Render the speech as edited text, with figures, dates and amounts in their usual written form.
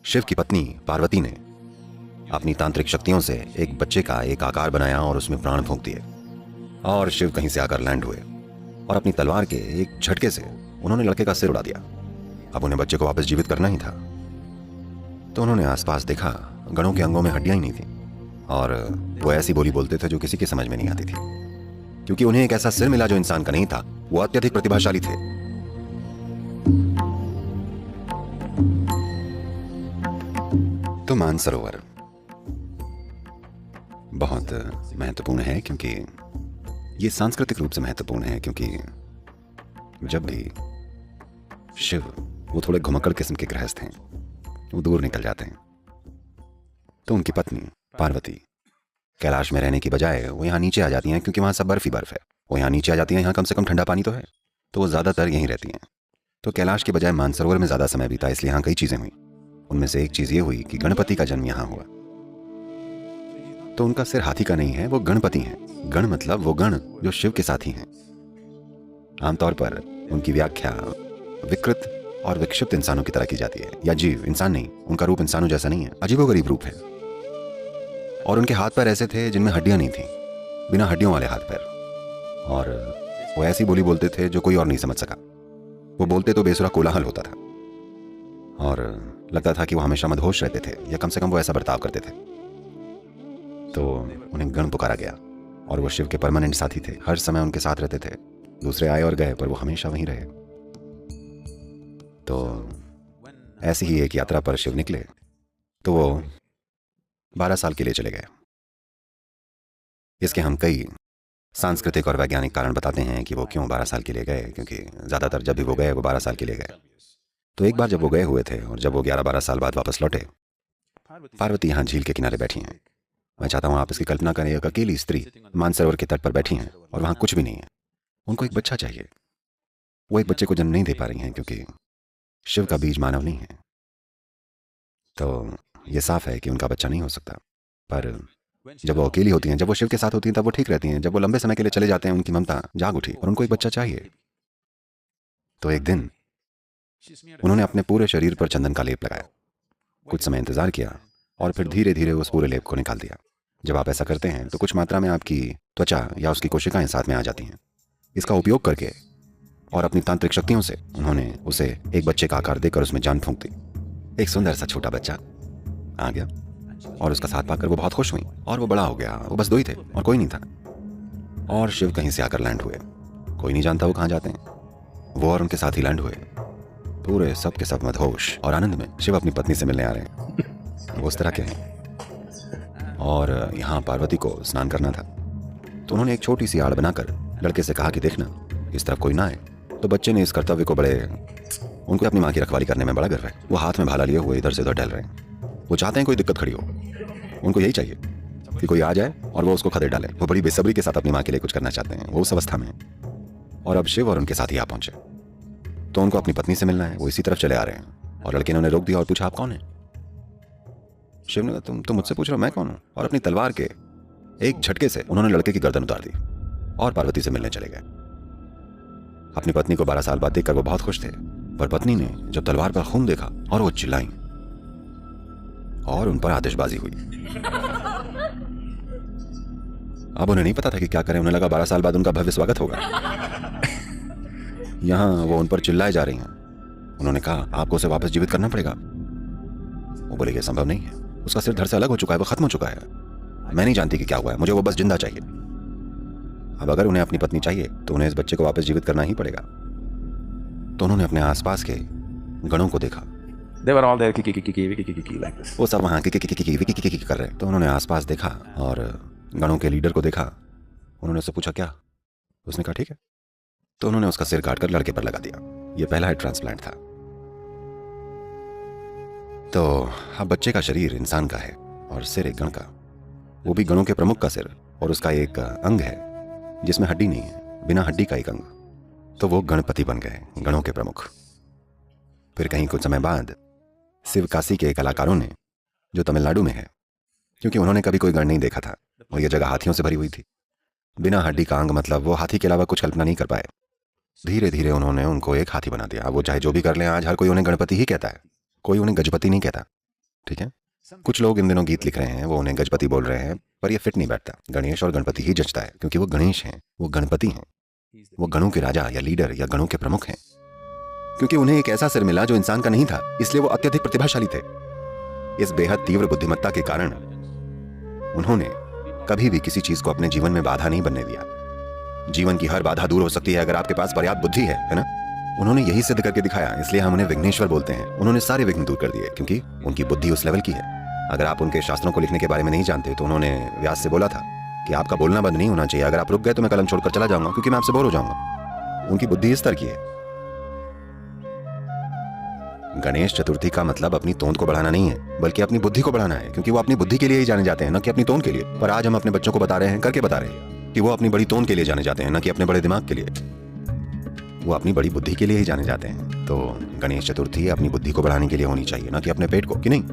शिव की पत्नी पार्वती ने अपनी तांत्रिक शक्तियों से एक बच्चे का एक आकार बनाया और उसमें प्राण फूंक दिए। और शिव कहीं से आकर लैंड हुए और अपनी तलवार के एक झटके से उन्होंने लड़के का सिर उड़ा दिया। अब उन्हें बच्चे को वापस जीवित करना ही था। तो उन्होंने आसपास देखा, गणों के अंगों में हड्डियां ही नहीं थी और वो ऐसी बोली बोलते थे जो किसी के समझ में नहीं आती थी, क्योंकि उन्हें एक ऐसा सिर मिला जो इंसान का नहीं था। वो अत्यधिक प्रतिभाशाली थे। तो मानसरोवर बहुत महत्वपूर्ण है, क्योंकि ये सांस्कृतिक रूप से महत्वपूर्ण है, क्योंकि जब भी शिव, वो थोड़े घुमक्कड़ किस्म के गृहस्थ हैं, वो दूर निकल जाते हैं, तो उनकी पत्नी पार्वती कैलाश में रहने की बजाय वो यहाँ नीचे आ जाती हैं, क्योंकि वहाँ सब बर्फ ही बर्फ है। वो यहाँ नीचे आ जाती हैं, यहाँ कम से कम ठंडा पानी तो है, तो वो ज़्यादातर यहीं रहती हैं। तो कैलाश के बजाय मानसरोवर में ज़्यादा समय बीता, इसलिए यहाँ कई चीज़ें हुई। उनमें से एक चीज़ ये हुई कि गणपति का जन्म यहाँ हुआ। तो उनका सिर हाथी का नहीं है, वो गणपति हैं। गण मतलब वो गण जो शिव के साथी हैं। आमतौर पर उनकी व्याख्या विकृत और विक्षिप्त इंसानों की तरह की जाती है, या जीव, इंसान नहीं। उनका रूप इंसानों जैसा नहीं है, अजीबोगरीब रूप है। और उनके हाथ पैर ऐसे थे जिनमें हड्डियां नहीं थी, बिना हड्डियों वाले हाथ पैर। और वो ऐसी बोली बोलते थे जो कोई और नहीं समझ सका। वो बोलते तो बेसुरा कोलाहल होता था और लगता था कि वो हमेशा मदहोश रहते थे, या कम से कम वो ऐसा बर्ताव करते थे। तो उन्हें गण पुकारा गया और वो शिव के परमानेंट साथी थे, हर समय उनके साथ रहते थे। दूसरे आए और गए, पर वो हमेशा वहीं रहे। तो ऐसी ही एक यात्रा पर शिव निकले, तो वो 12 साल के लिए चले गए। इसके हम कई सांस्कृतिक और वैज्ञानिक कारण बताते हैं कि वो क्यों 12 साल के लिए गए, क्योंकि ज़्यादातर जब भी वो गए वो 12 साल के लिए गए। तो एक बार जब वो गए हुए थे और जब वो 11-12 साल बाद वापस लौटे, पार्वती यहाँ झील के किनारे बैठी हैं। मैं चाहता हूँ आप इसकी कल्पना करें, एक अकेली स्त्री मानसरोवर के तट पर बैठी हैं और वहाँ कुछ भी नहीं है। उनको एक बच्चा चाहिए। वो एक बच्चे को जन्म नहीं दे पा रही हैं, क्योंकि शिव का बीज मानव नहीं है। तो ये साफ है कि उनका बच्चा नहीं हो सकता। पर जब वो अकेली होती हैं, जब वो शिव के साथ होती हैं, तब वो ठीक रहती हैं। जब वो लंबे समय के लिए चले जाते हैं, उनकी ममता जाग उठी और उनको एक बच्चा चाहिए। तो एक दिन उन्होंने अपने पूरे शरीर पर चंदन का लेप लगाया, कुछ समय इंतजार किया और फिर धीरे धीरे उस पूरे लेप को निकाल दिया। जब आप ऐसा करते हैं तो कुछ मात्रा में आपकी त्वचा या उसकी कोशिकाएं साथ में आ जाती हैं। इसका उपयोग करके और अपनी तांत्रिक शक्तियों से उन्होंने उसे एक बच्चे का आकार देकर उसमें जान फूंक दी। एक सुंदर सा छोटा बच्चा आ गया और उसका साथ पाकर वो बहुत खुश हुई और वो बड़ा हो गया। वो बस दो ही थे और कोई नहीं था। और शिव कहीं से आकर लैंड हुए। कोई नहीं जानता वो कहाँ जाते हैं। वो और उनके साथ ही लैंड हुए, पूरे सब के सब मदहोश और आनंद में। शिव अपनी पत्नी से मिलने आ रहे हैं, वो उस तरह के हैं। और यहाँ पार्वती को स्नान करना था, तो उन्होंने एक छोटी सी आड़ बनाकर लड़के से कहा कि देखना इस तरफ कोई ना आए। तो बच्चे ने इस कर्तव्य को उनको अपनी माँ की रखवाली करने में बड़ा गर्व है। वो हाथ में भाला लिए हुए इधर से उधर टहल रहे हैं। वो चाहते हैं कोई दिक्कत खड़ी हो, उनको यही चाहिए कि कोई आ जाए और वो उसको खदेड़ डाले। वो बड़ी बेसब्री के साथ अपनी माँ के लिए कुछ करना चाहते हैं, वो उस अवस्था में है। और अब शिव और उनके साथ ही आ पहुंचे, तो उनको अपनी पत्नी से मिलना है। वो इसी तरफ चले आ रहे हैं और लड़के ने उन्हें रोक दिया और पूछा आप कौन है। शिव ने कहा तुम मुझसे पूछ रहे हो मैं कौन हूँ। और अपनी तलवार के एक झटके से उन्होंने लड़के की गर्दन उतार दी और पार्वती से मिलने चले गए। अपनी पत्नी को 12 साल बाद देखकर वो बहुत खुश थे, पर पत्नी ने जब तलवार पर खून देखा और वो चिल्लाई और उन पर आतिशबाजी हुई। अब उन्हें नहीं पता था कि क्या करें। उन्हें लगा 12 साल बाद उनका भव्य स्वागत होगा। यहाँ वो उन पर चिल्लाए जा रही हैं। उन्होंने कहा आपको उसे वापस जीवित करना पड़ेगा। वो बोले कि संभव नहीं है, उसका सिर धड़ से अलग हो चुका है, वो खत्म हो चुका है। मैं नहीं जानती कि क्या हुआ है, मुझे वो बस जिंदा चाहिए। अब अगर उन्हें अपनी पत्नी चाहिए तो उन्हें इस बच्चे को वापस जीवित करना ही पड़ेगा। तो उन्होंने अपने आसपास के गणों को देखा। They were all there, kiki like this. वो सब वहाँ की कर रहे। तो उन्होंने आसपास देखा और गणों के लीडर को देखा। उन्होंने उससे पूछा क्या। उसने कहा ठीक है। तो उन्होंने उसका सिर काटकर लड़के पर लगा दिया। ये पहला हेड ट्रांसप्लांट था। तो अब बच्चे का शरीर इंसान का है और सिर एक गण का, वो भी गणों के प्रमुख का सिर। और उसका एक अंग है जिसमें हड्डी नहीं है, बिना हड्डी का एक अंग। तो वो गणपति बन गए, गणों के प्रमुख। फिर कहीं कुछ समय बाद शिव काशी के कलाकारों ने, जो तमिलनाडु में है, क्योंकि उन्होंने कभी कोई गण नहीं देखा था और यह जगह हाथियों से भरी हुई थी, बिना हड्डी का अंग मतलब वो हाथी के अलावा कुछ कल्पना नहीं कर पाए। धीरे धीरे उन्होंने उनको एक हाथी बना दिया। वो चाहे जो भी कर लें, आज हर कोई उन्हें गणपति ही कहता है, कोई उन्हें गजपति नहीं कहता। ठीक है। कुछ लोग इन दिनों गीत लिख रहे हैं, वो उन्हें गजपति बोल रहे हैं, पर ये फिट नहीं बैठता। गणेश और गणपति ही जचता है, क्योंकि वो गणेश हैं, वो गणपति हैं, वो गणों के राजा या लीडर या गणों के प्रमुख हैं। क्योंकि उन्हें एक ऐसा सिर मिला जो इंसान का नहीं था, इसलिए वो अत्यधिक प्रतिभाशाली थे। इस बेहद तीव्र बुद्धिमत्ता के कारण उन्होंने कभी भी किसी चीज को अपने जीवन में बाधा नहीं बनने दिया। जीवन की हर बाधा दूर हो सकती है अगर आपके पास पर्याप्त बुद्धि है ना। उन्होंने यही सिद्ध करके दिखाया, इसलिए हम उन्हें विघ्नेश्वर बोलते हैं। उन्होंने सारे विघ्न दूर कर दिए क्योंकि उनकी बुद्धि उस लेवल की है। अगर आप उनके शास्त्रों को लिखने के बारे में नहीं जानते तो उन्होंने व्यास से बोला था कि आपका बोलना बंद नहीं होना चाहिए, अगर आप रुक गए तो मैं कलम छोड़कर चला जाऊंगा, क्योंकि मैं आपसे बोर हो जाऊंगा। उनकी बुद्धि इस तरह की है। गणेश चतुर्थी का मतलब अपनी तोंद को बढ़ाना नहीं है, बल्कि अपनी बुद्धि को बढ़ाना है, क्योंकि वो अपनी बुद्धि के लिए ही जाने जाते हैं, न कि अपनी तोंद के लिए। पर आज हम अपने बच्चों को बता रहे हैं, करके बता रहे हैं कि वो अपनी बड़ी तोंद के लिए जाने जाते हैं, न कि अपने बड़े दिमाग के लिए। वो अपनी बड़ी बुद्धि के लिए ही जाने जाते हैं। तो गणेश चतुर्थी अपनी बुद्धि को बढ़ाने के लिए होनी चाहिए, न कि अपने पेट को, कि नहीं?